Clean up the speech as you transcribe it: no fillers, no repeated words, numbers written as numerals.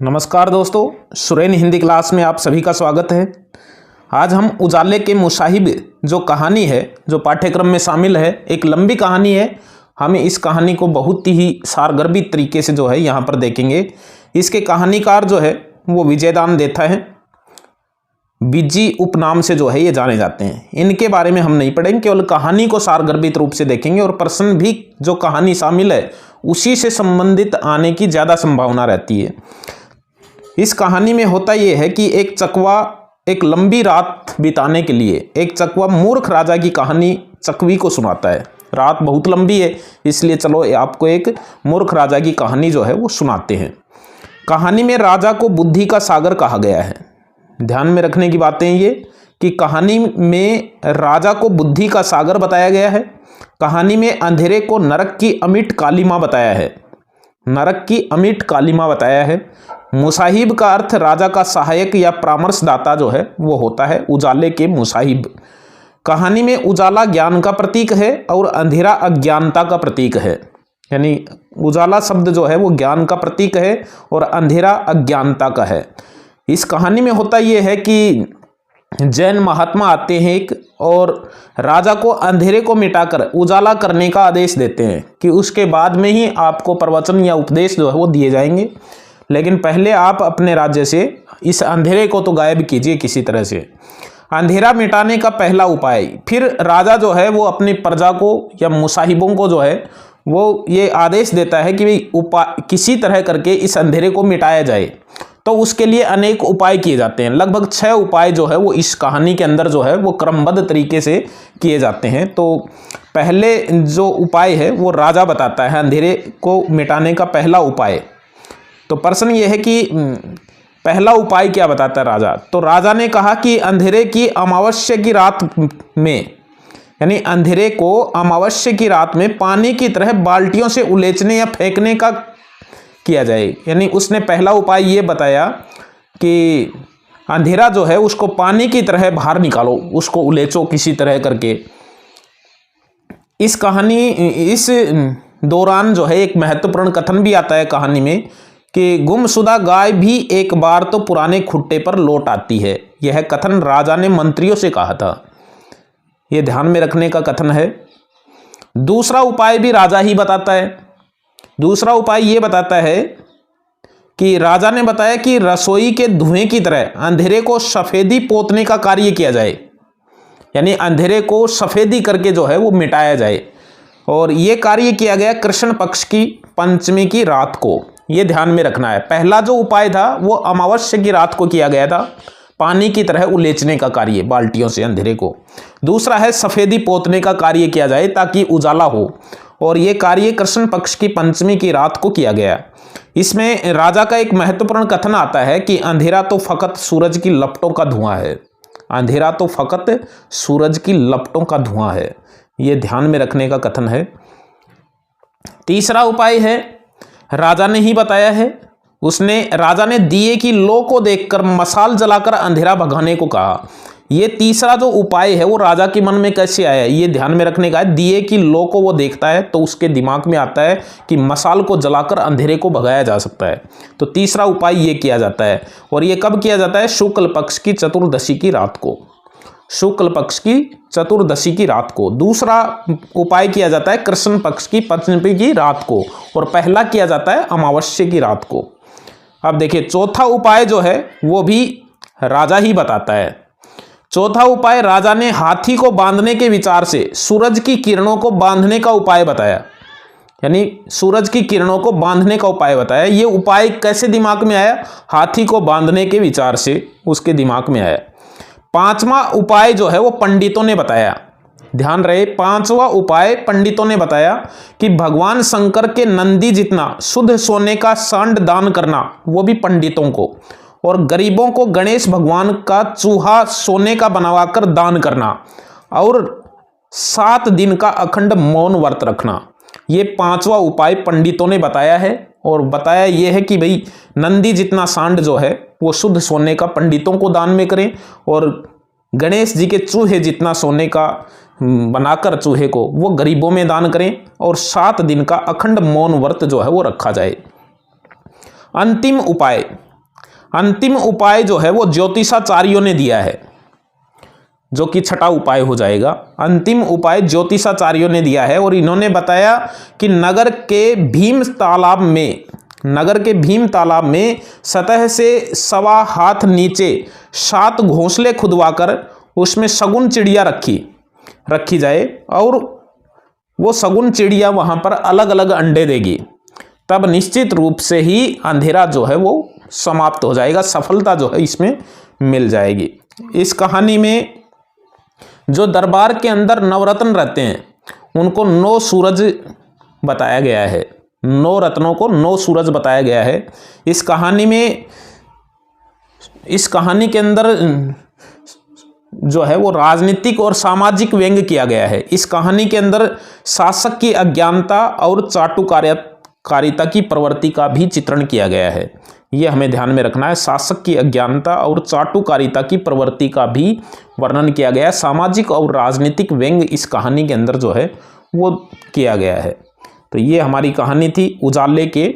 नमस्कार दोस्तों, सुरेन हिंदी क्लास में आप सभी का स्वागत है। आज हम उजाले के मुसाहिब जो कहानी है जो पाठ्यक्रम में शामिल है, एक लंबी कहानी है। हम इस कहानी को बहुत ही सारगर्भित तरीके से जो है यहाँ पर देखेंगे। इसके कहानीकार जो है वो विजयदान देथा है, बिज्जी उपनाम से जो है ये जाने जाते हैं। इनके बारे में हम नहीं पढ़ेंगे, केवल कहानी को सारगर्भित रूप से देखेंगे और प्रश्न भी जो कहानी शामिल है उसी से संबंधित आने की ज़्यादा संभावना रहती है। इस कहानी में होता यह है कि एक चकवा एक लंबी रात बिताने के लिए एक चकवा मूर्ख राजा की कहानी चकवी को सुनाता है। रात बहुत लंबी है, इसलिए चलो आपको एक मूर्ख राजा की कहानी जो है वो सुनाते हैं। कहानी में राजा को बुद्धि का सागर कहा गया है। ध्यान में रखने की बातें ये कि कहानी में राजा को बुद्धि का सागर बताया गया है। कहानी में अंधेरे को नरक की अमिट कालिमा बताया है। नरक की अमिट कालिमा बताया है। मुसाहिब का अर्थ राजा का सहायक या परामर्शदाता जो है वो होता है, उजाले के मुसाहिब। कहानी में उजाला ज्ञान का प्रतीक है और अंधेरा अज्ञानता का प्रतीक है। यानी उजाला शब्द जो है वो ज्ञान का प्रतीक है और अंधेरा अज्ञानता का है। इस कहानी में होता ये है कि जैन महात्मा आते हैं एक और राजा को अंधेरे को मिटाकर उजाला करने का आदेश देते हैं कि उसके बाद में ही आपको प्रवचन या उपदेश जो है वो दिए जाएंगे, लेकिन पहले आप अपने राज्य से इस अंधेरे को तो गायब कीजिए किसी तरह से। अंधेरा मिटाने का पहला उपाय, फिर राजा जो है वो अपनी प्रजा को या मुसाहिबों को जो है वो ये आदेश देता है कि भाई किसी तरह करके इस अंधेरे को मिटाया जाए। तो उसके लिए अनेक उपाय किए जाते हैं। लगभग 6 उपाय जो है वो इस कहानी के अंदर जो है वो क्रमबद्ध तरीके से किए जाते हैं। तो पहले जो उपाय है वो राजा बताता है अंधेरे को मिटाने का पहला उपाय। तो प्रश्न ये है कि पहला उपाय क्या बताता है राजा। तो राजा ने कहा कि अंधेरे की अमावस्या की रात में, यानी अंधेरे को अमावस्या की रात में पानी की तरह बाल्टियों से उलेचने या फेंकने का किया जाए। यानी उसने पहला उपाय ये बताया कि अंधेरा जो है उसको पानी की तरह बाहर निकालो, उसको उलेचो किसी तरह करके। इस दौरान जो है एक महत्वपूर्ण कथन भी आता है कहानी में कि गुमशुदा गाय भी एक बार तो पुराने खुट्टे पर लौट आती है। यह कथन राजा ने मंत्रियों से कहा था। यह ध्यान में रखने का कथन है। दूसरा उपाय भी राजा ही बताता है। दूसरा उपाय ये बताता है कि राजा ने बताया कि रसोई के धुएं की तरह अंधेरे को सफेदी पोतने का कार्य किया जाए, यानी अंधेरे को सफेदी करके जो है वो मिटाया जाए। और ये कार्य किया गया कृष्ण पक्ष की पंचमी की रात को। ये ध्यान में रखना है। पहला जो उपाय था वो अमावस्या की रात को किया गया था, पानी की तरह उलेचने का कार्य बाल्टियों से अंधेरे को। दूसरा है सफेदी पोतने का कार्य किया जाए ताकि उजाला हो, और ये कार्य कृष्ण पक्ष की पंचमी की रात को किया गया। इसमें राजा का एक महत्वपूर्ण कथन आता है कि अंधेरा तो फकत सूरज की लपटों का धुआं है। अंधेरा तो फकत सूरज की लपटों का धुआं है। ये ध्यान में रखने का कथन है। तीसरा उपाय है राजा ने ही बताया है। राजा ने दिए की लो को देखकर मसाल जलाकर अंधेरा भगाने को कहा। ये तीसरा जो उपाय है वो राजा के मन में कैसे आया, ये ध्यान में रखने का है। दिए की लो को वो देखता है तो उसके दिमाग में आता है कि मसाल को जलाकर अंधेरे को भगाया जा सकता है। तो तीसरा उपाय ये किया जाता है। और ये कब किया जाता है? शुक्ल पक्ष की चतुर्दशी की रात को। शुक्ल पक्ष की चतुर्दशी की रात को। दूसरा उपाय किया जाता है कृष्ण पक्ष की पंचमी की रात को, और पहला किया जाता है अमावस्या की रात को। अब देखिए चौथा उपाय जो है वो भी राजा ही बताता है। चौथा उपाय राजा ने हाथी को बांधने के विचार से सूरज की किरणों को बांधने का उपाय बताया। यानी सूरज की किरणों को बांधने का उपाय बताया। ये उपाय कैसे दिमाग में आया? हाथी को बांधने के विचार से उसके दिमाग में आया। पांचवा उपाय जो है वो पंडितों ने बताया। ध्यान रहे, पांचवा उपाय पंडितों ने बताया कि भगवान शंकर के नंदी जितना शुद्ध सोने का सांड दान करना, वो भी पंडितों को, और गरीबों को गणेश भगवान का चूहा सोने का बनवाकर दान करना, और 7 दिन का अखंड मौन व्रत रखना। ये पांचवा उपाय पंडितों ने बताया है। और बताया ये है कि भाई नंदी जितना सांड जो है वो शुद्ध सोने का पंडितों को दान में करें, और गणेश जी के चूहे जितना सोने का बनाकर चूहे को वो गरीबों में दान करें, और 7 दिन का अखंड मौन व्रत जो है वो रखा जाए। अंतिम उपाय अंतिम उपाय जो है वो ज्योतिषाचार्यों ने दिया है, जो कि छठा उपाय हो जाएगा। अंतिम उपाय ज्योतिषाचार्यों ने दिया है और इन्होंने बताया कि नगर के भीम तालाब में सतह से 1.25 हाथ नीचे 7 घोंसले खुदवाकर उसमें शगुन चिड़िया रखी जाए और वो शगुन चिड़िया वहां पर अलग अलग अंडे देगी, तब निश्चित रूप से ही अंधेरा जो है वो समाप्त हो जाएगा, सफलता जो है इसमें मिल जाएगी। इस कहानी में जो दरबार के अंदर नवरत्न रहते हैं उनको 9 सूरज बताया गया है, 9 रत्नों को 9 सूरज बताया गया है। इस कहानी के अंदर जो है वो राजनीतिक और सामाजिक व्यंग्य किया गया है। इस कहानी के अंदर शासक की अज्ञानता और चाटुकारिता की प्रवृत्ति का भी चित्रण किया गया है। ये हमें ध्यान में रखना है, शासक की अज्ञानता और चाटुकारिता की प्रवृत्ति का भी वर्णन किया गया है। सामाजिक और राजनीतिक व्यंग्य इस कहानी के अंदर जो है वो किया गया है। तो ये हमारी कहानी थी उजाले के